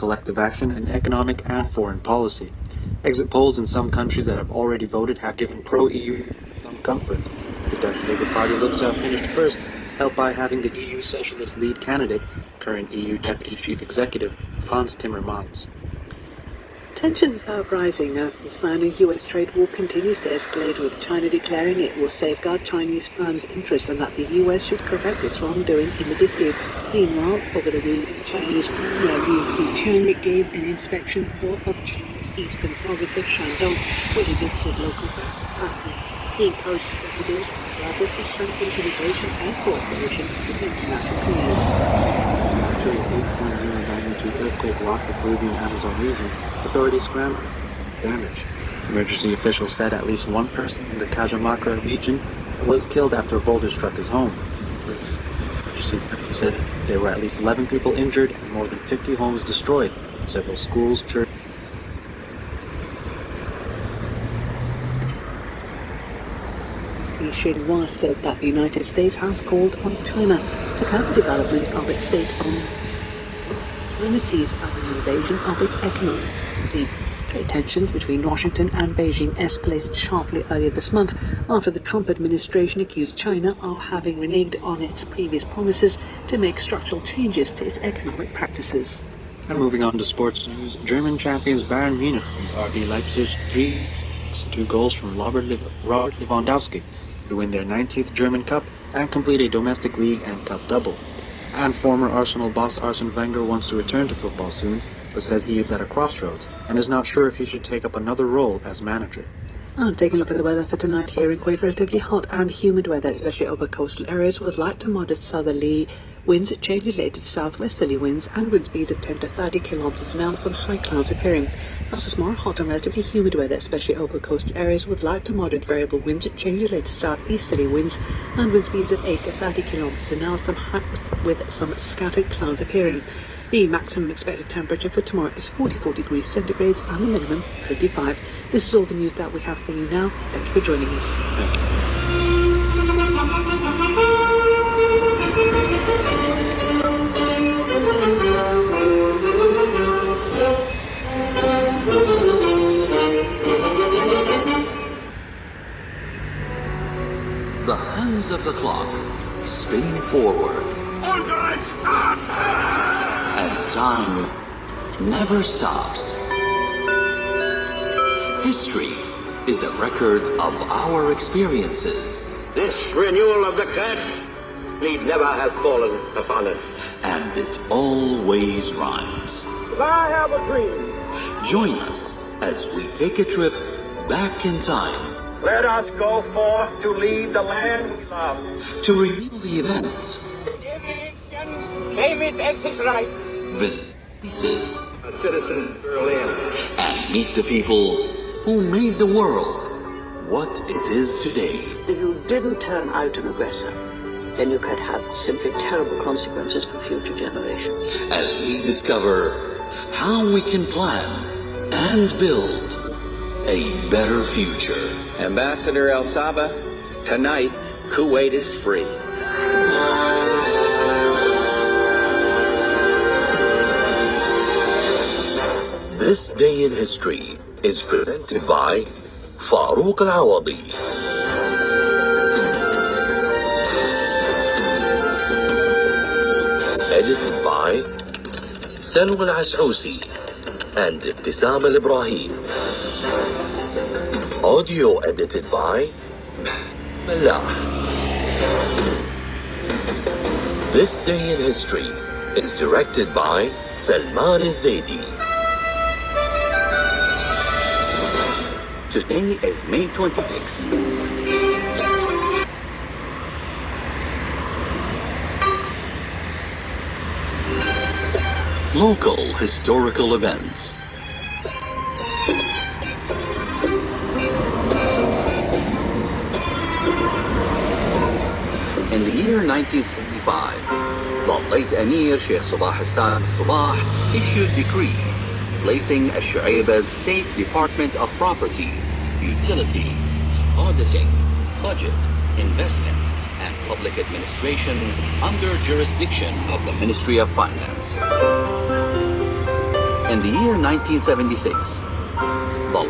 collective action in economic and foreign policy. Exit polls in some countries that have already voted have given pro-EU some comfort. The Dutch Labour Party looks to have finished first, helped by having the EU Socialist lead candidate, current EU Deputy Chief Executive, Frans Timmermans. Tensions are rising as the Sino-US trade war continues to escalate, with China declaring it will safeguard Chinese firms' interests and that the US should correct its wrongdoing in the dispute. Meanwhile, over the week, Chinese Premier Li Keqiang gave an inspection tour of China's eastern province of Shandong, where he visited local partners. He encouraged executives and others to strengthen integration and cooperation with the international community. After an 8.0 magnitude earthquake rocked the Peruvian Amazon region, authorities scrambled for damage. Emergency officials said at least one person in the Cajamarca region was killed after a boulder struck his home. Emergency said there were at least 11 people injured and more than 50 homes destroyed. Several schools, churches, Xinhua said that the United States has called on China to counter development of its state-owned. China sees as an invasion of its economy. Trade tensions between Washington and Beijing escalated sharply earlier this month after the Trump administration accused China of having reneged on its previous promises to make structural changes to its economic practices. And moving on to sports news, German champions Bayern Munich beat RB Leipzig 3-2 goals from Robert Lewandowski to win their 19th German Cup and complete a domestic league and cup double. And former Arsenal boss Arsene Wenger wants to return to football soon, but says he is at a crossroads and is not sure if he should take up another role as manager. Taking a look at the weather for tonight here in Kuwait, relatively hot and humid weather, especially over coastal areas, with light to moderate southerly winds, changing later to southwesterly winds, and wind speeds of 10 to 30 kilometers an hour, some high clouds appearing. Also tomorrow, hot and relatively humid weather, especially over coastal areas, with light to moderate variable winds, changing later to southeasterly winds, and wind speeds of 8 to 30 kilometers an hour, with some scattered clouds appearing. The maximum expected temperature for tomorrow is 44 degrees centigrade and the minimum 25. This is all the news that we have for you now. Thank you for joining us. Thank you. The hands of the clock spin forward. And time never stops. History is a record of our experiences. This renewal of the curse need never have fallen upon us. And it always rhymes. I have a dream. Join us as we take a trip back in time. Let us go forth to lead the land we love. To reveal the events. Claim it as his right. A citizen Berlin. And meet the people who made the world what it is today. If you didn't turn out an aggressor, then you could have simply terrible consequences for future generations. As we discover how we can plan and build a better future. Ambassador El Saba, tonight, Kuwait is free. This Day in History is presented by Farouk Al-Awadi. Edited by Salwa Al-As'ousi and Ibtisam Al-Ibrahim. Audio edited by Mallah. This Day in History is directed by Salman Al-Zaidi. Today is May 26. Local historical events. In the year 1975, the late Emir Sheikh Sabah Hassan Sabah issued decree placing Al-Shu'aib's State Department of Property, Utility, Auditing, Budget, Investment, and Public Administration under jurisdiction of the Ministry of Finance. In the year 1976, the